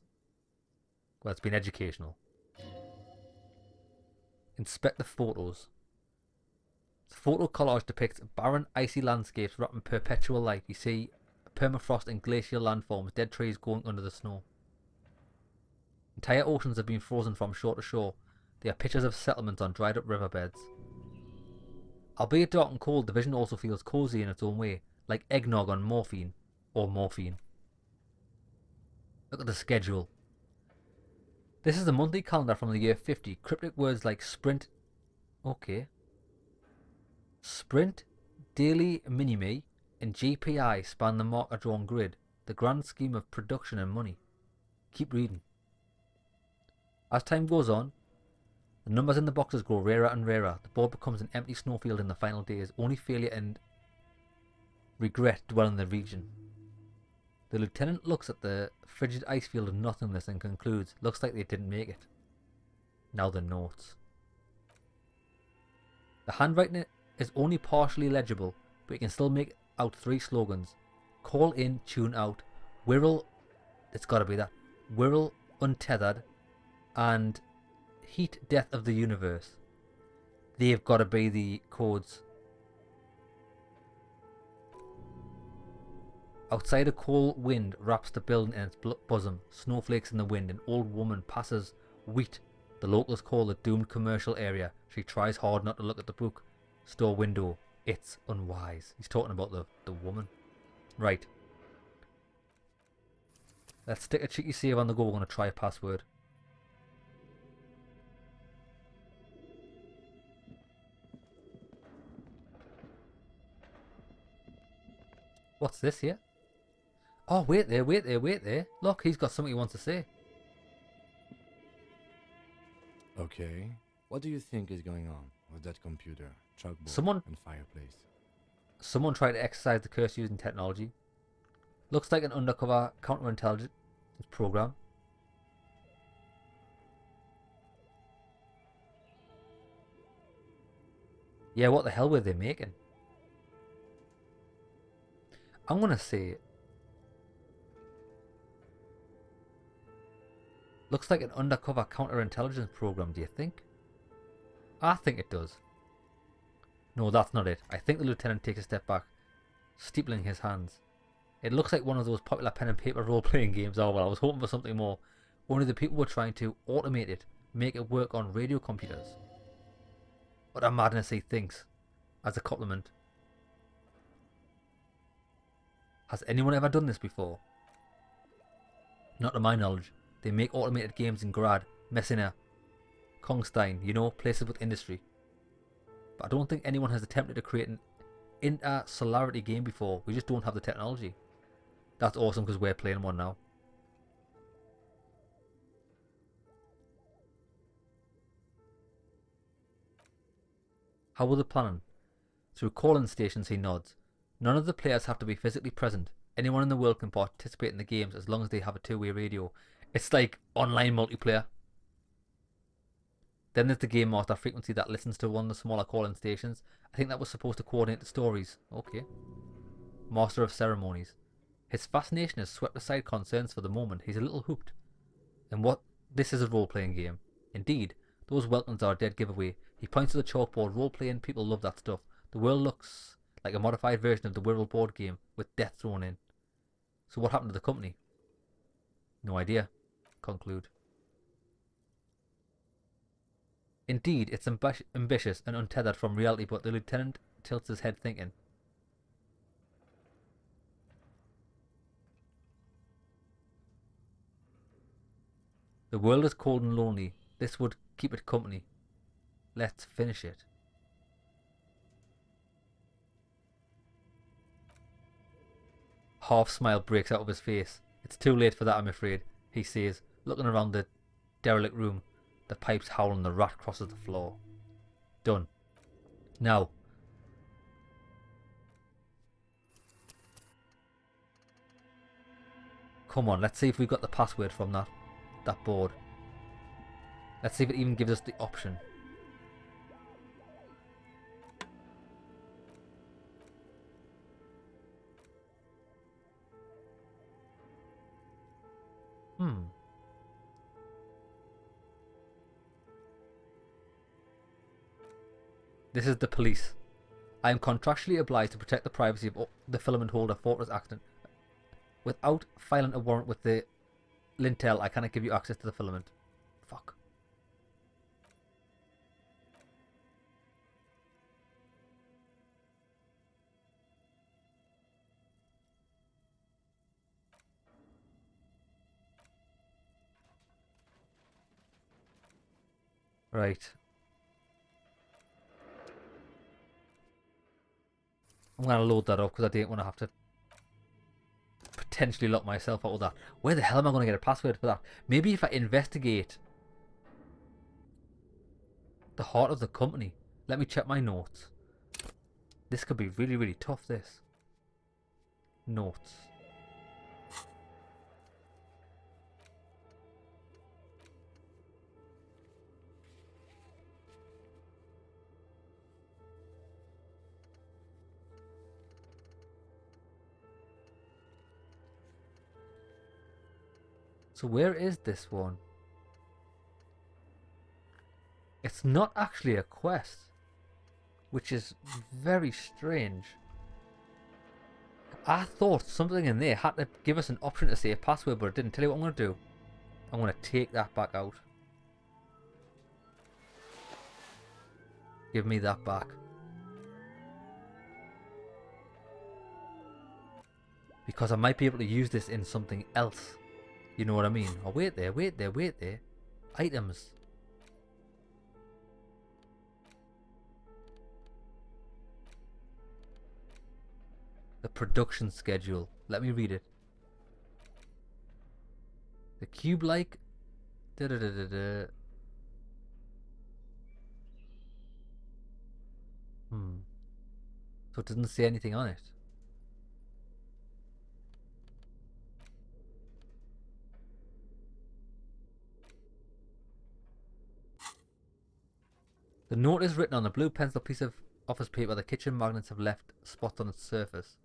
Well, it's been educational. Inspect the photos. The photo collage depicts barren, icy landscapes wrapped in perpetual light. You see permafrost and glacial landforms, dead trees going under the snow. Entire oceans have been frozen from shore to shore. They are pictures of settlements on dried up riverbeds. Albeit dark and cold, the vision also feels cozy in its own way, like eggnog on morphine, or morphine. Look at the schedule. This is the monthly calendar from the year 50. Cryptic words like sprint, Okay. Sprint, Daily Mini-Me, and GPI span the market-drawn grid, the grand scheme of production and money. Keep reading. As time goes on, the numbers in the boxes grow rarer and rarer. The board becomes an empty snowfield in the final days. Only failure and regret dwell in the region. The lieutenant looks at the frigid ice field of nothingness and concludes, looks like they didn't make it. Now the notes. The handwriting is only partially legible, but you can still make out 3 slogans. Call in, tune out, Wirral, it's gotta be that, Wirral Untethered, and Heat Death of the Universe. They've gotta be the codes. Outside, a cold wind wraps the building in its bosom. Snowflakes in the wind. An old woman passes wheat. The locals call the doomed commercial area. She tries hard not to look at the book. Store window. It's unwise. He's talking about the woman. Right. Let's stick a cheeky save on the go. We're going to try a password. What's this here? Oh, wait there, wait there, wait there. Look, he's got something he wants to say. Okay. What do you think is going on with that computer, chalkboard, Someone- and fireplace? Someone tried to exercise the curse using technology. Looks like an undercover counterintelligence program. Yeah, what the hell were they making? I'm gonna say... Looks like an undercover counterintelligence program, do you think? I think it does. No, that's not it. I think the lieutenant takes a step back, steepling his hands. It looks like one of those popular pen and paper role-playing games. Oh, well, I was hoping for something more. Only the people were trying to automate it, make it work on radio computers. What a madness, he thinks, as a compliment. Has anyone ever done this before? Not to my knowledge. They make automated games in Grad, Messina, Kongstein, you know, places with industry. But I don't think anyone has attempted to create an intersolarity game before. We just don't have the technology. That's awesome because we're playing one now. How were they planning? Through call-in stations, he nods. None of the players have to be physically present. Anyone in the world can participate in the games as long as they have a two-way radio. It's like online multiplayer. Then there's the game master frequency that listens to one of the smaller call-in stations. I think that was supposed to coordinate the stories. Okay. Master of ceremonies. His fascination has swept aside concerns for the moment. He's a little hooked. And what? This is a role-playing game. Indeed, those welcomes are a dead giveaway. He points to the chalkboard. Role-playing, people love that stuff. The world looks like a modified version of the Wirral board game with death thrown in. So what happened to the company? No idea. Conclude. Indeed, it's ambitious and untethered from reality, but the lieutenant tilts his head thinking. The world is cold and lonely. This would keep it company. Let's finish it. Half smile breaks out of his face. It's too late for that, I'm afraid, he says, looking around the derelict room. The pipes howl and the rat crosses the floor. Done. Now. Come on, let's see if we've got the password from that board. Let's see if it even gives us the option. This is the police. I am contractually obliged to protect the privacy of the filament holder Fortress accident. Without filing a warrant with the Lintel, I cannot give you access to the filament. Fuck. Right. I'm going to load that up because I didn't want to have to potentially lock myself out of that. Where the hell am I going to get a password for that? Maybe if I investigate the heart of the company. Let me check my notes. This could be really, really tough, this. Notes. So where is this one? It's not actually a quest, which is very strange. I thought something in there had to give us an option to say a password, but it didn't. Tell you what I'm going to do. I'm going to take that back out. Give me that back. Because I might be able to use this in something else. You know what I mean? Oh, wait there, wait there, wait there. Items. The production schedule. Let me read it. The cube-like. So it doesn't say anything on it. The note is written on a blue pencil piece of office paper. The kitchen magnets have left spots on its surface.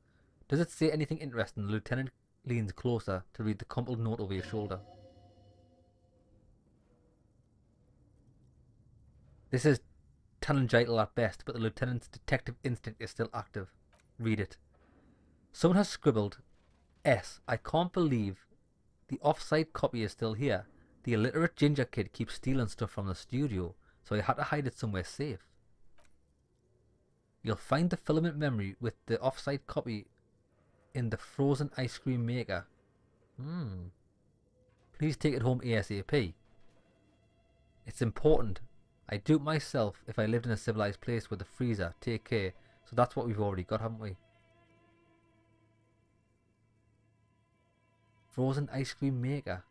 Does it say anything interesting? The lieutenant leans closer to read the crumpled note over your shoulder. This is tangential at best, but the lieutenant's detective instinct is still active. Read it. Someone has scribbled, S. I can't believe the off-site copy is still here. The illiterate ginger kid keeps stealing stuff from the studio, so I had to hide it somewhere safe. You'll find the filament memory with the off-site copy in the frozen ice cream maker. Please take it home ASAP. It's important. I'd do it myself if I lived in a civilized place with a freezer. Take care. So that's what we've already got, haven't we? Frozen ice cream maker.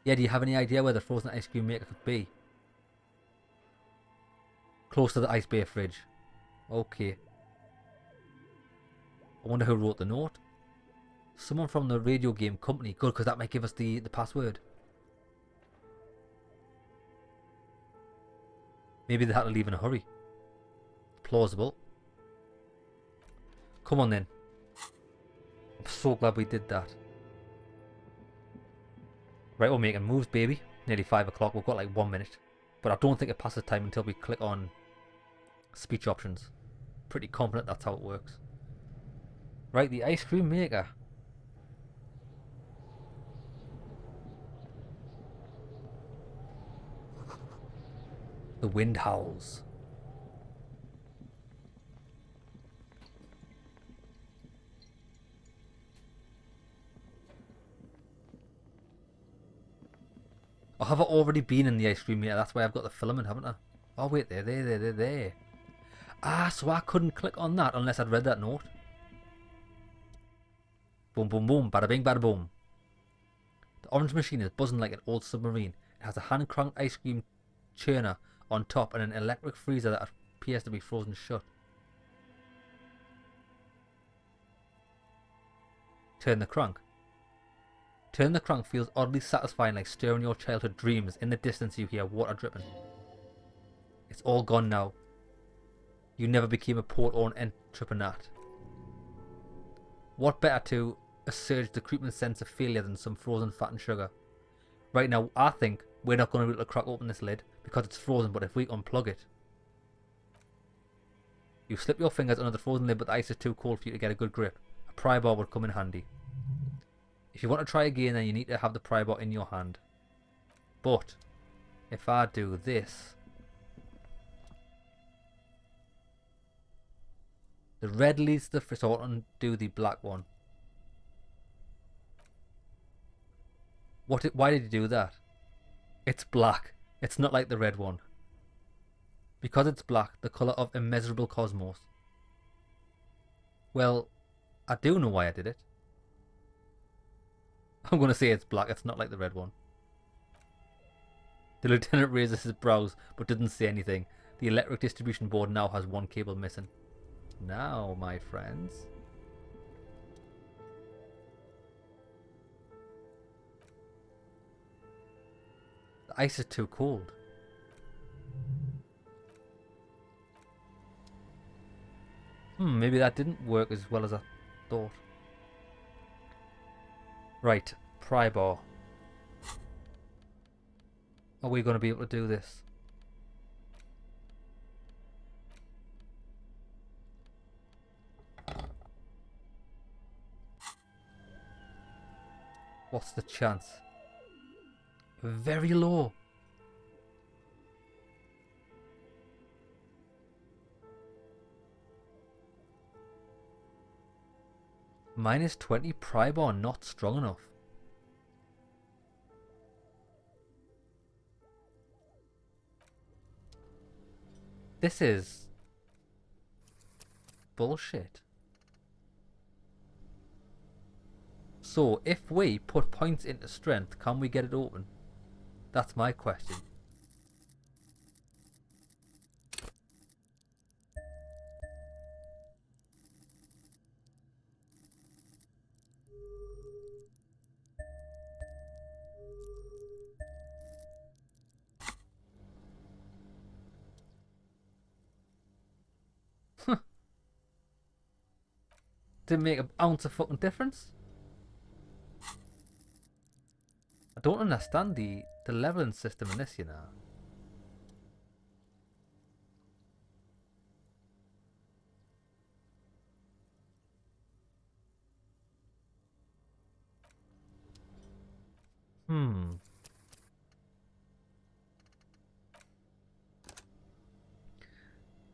Yeah, do you have any idea where the frozen ice cream maker could be? Close to the ice bay fridge. Okay. I wonder who wrote the note. Someone from the radio game company. Good, because that might give us the password. Maybe they had to leave in a hurry. Plausible. Come on then. I'm so glad we did that. Right, we're making moves, baby. Nearly 5 o'clock. We've got like 1 minute. But I don't think it passes time until we click on speech options. Pretty confident that's how it works. Right, the ice cream maker. The wind howls. Or have I already been in the ice cream maker? That's why I've got the filament, haven't I? Oh wait, they're there. Ah, so I couldn't click on that unless I'd read that note. Boom, boom, boom, bada bing, bada boom. The orange machine is buzzing like an old submarine. It has a hand-cranked ice cream churner on top and an electric freezer that appears to be frozen shut. Turn the crank. Turn the crank feels oddly satisfying, like stirring your childhood dreams. In the distance you hear water dripping. It's all gone now. You never became a poet or an entrepreneur. What better to assuage the creeping sense of failure than some frozen fat and sugar? Right now, I think we're not going to be able to crack open this lid because it's frozen, but if we unplug it... You slip your fingers under the frozen lid, but the ice is too cold for you to get a good grip. A pry bar would come in handy. If you want to try again, then you need to have the pry bar in your hand. But, if I do this... The red leads to the fridge, so I'll undo the black one. Why did you do that? It's black. It's not like the red one. Because it's black, the colour of immeasurable cosmos. Well, I do know why I did it. I'm going to say it's black, it's not like the red one. The lieutenant raises his brows, but doesn't say anything. The electric distribution board now has one cable missing. Now, my friends. The ice is too cold. Maybe that didn't work as well as I thought. Right, pry bar. Are we going to be able to do this? What's the chance? Very low. -20 pry bar not strong enough. This is bullshit. So, if we put points into strength, can we get it open? That's my question. Didn't make an ounce of fucking difference. I don't understand the leveling system in this, you know.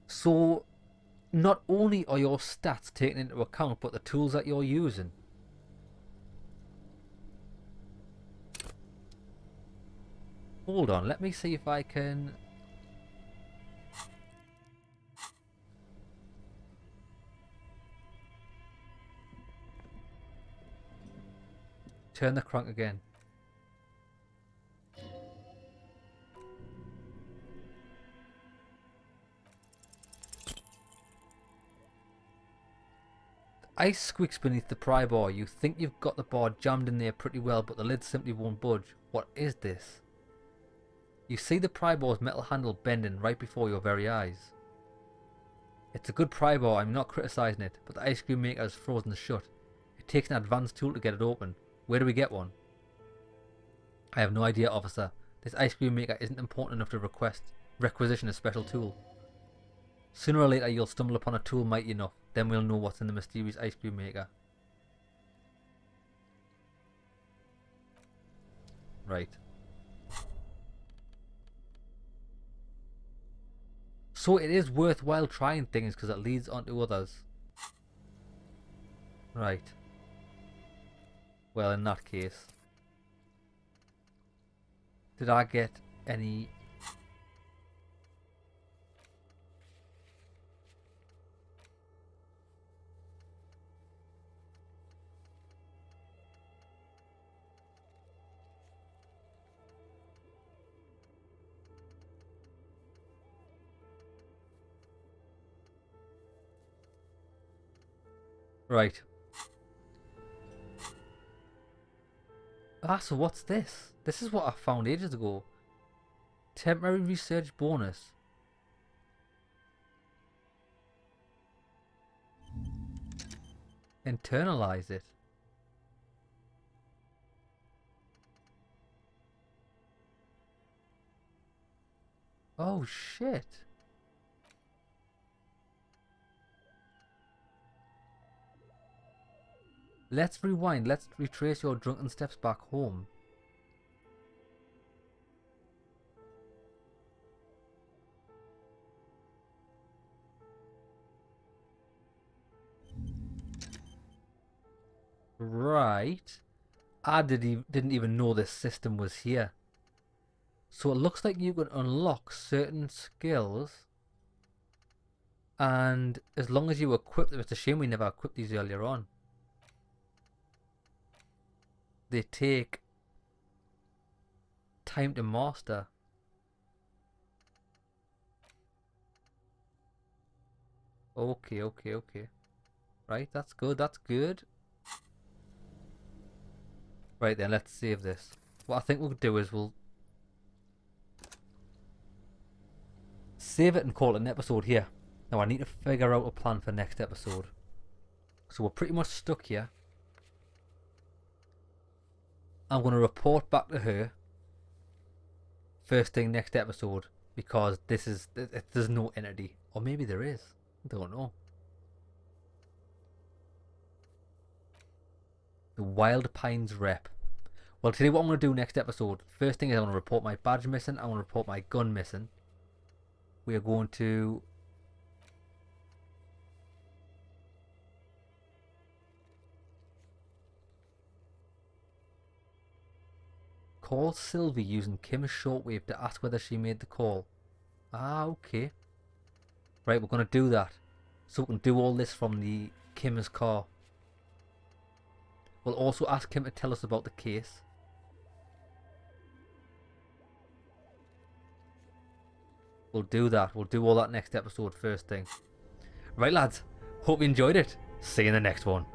So, not only are your stats taken into account, but the tools that you're using. Hold on, let me see if I can... turn the crank again. Ice squeaks beneath the pry bar. You think you've got the bar jammed in there pretty well, but the lid simply won't budge. What is this? You see the pry bar's metal handle bending right before your very eyes. It's a good pry bar, I'm not criticising it, but the ice cream maker is frozen shut. It takes an advanced tool to get it open. Where do we get one? I have no idea, officer. This ice cream maker isn't important enough to requisition a special tool. Sooner or later you'll stumble upon a tool mighty enough. Then we'll know what's in the mysterious ice cream maker. Right. So it is worthwhile trying things because it leads on to others. Right. Well, in that case, did I get any... Right. Ah, so what's this? This is what I found ages ago. Temporary research bonus. Internalize it. Oh shit. Let's rewind. Let's retrace your drunken steps back home. Right. I didn't even know this system was here. So it looks like you can unlock certain skills, and as long as you equip them, it's a shame we never equipped these earlier on. They take time to master. Okay, okay, okay. Right, that's good, that's good. Right then, let's save this. What I think we'll do is we'll save it and call it an episode here. Now I need to figure out a plan for next episode. So we're pretty much stuck here. I'm going to report back to her first thing next episode, because there's no entity. Or maybe there is. I don't know. The Wild Pines rep. Well, today what I'm going to do next episode, first thing is I'm going to report my badge missing. I'm going to report my gun missing. We are going to call Sylvie using Kim's shortwave to ask whether she made the call. Ah, okay. Right, we're going to do that. So we can do all this from the Kim's car. We'll also ask him to tell us about the case. We'll do that. We'll do all that next episode first thing. Right, lads. Hope you enjoyed it. See you in the next one.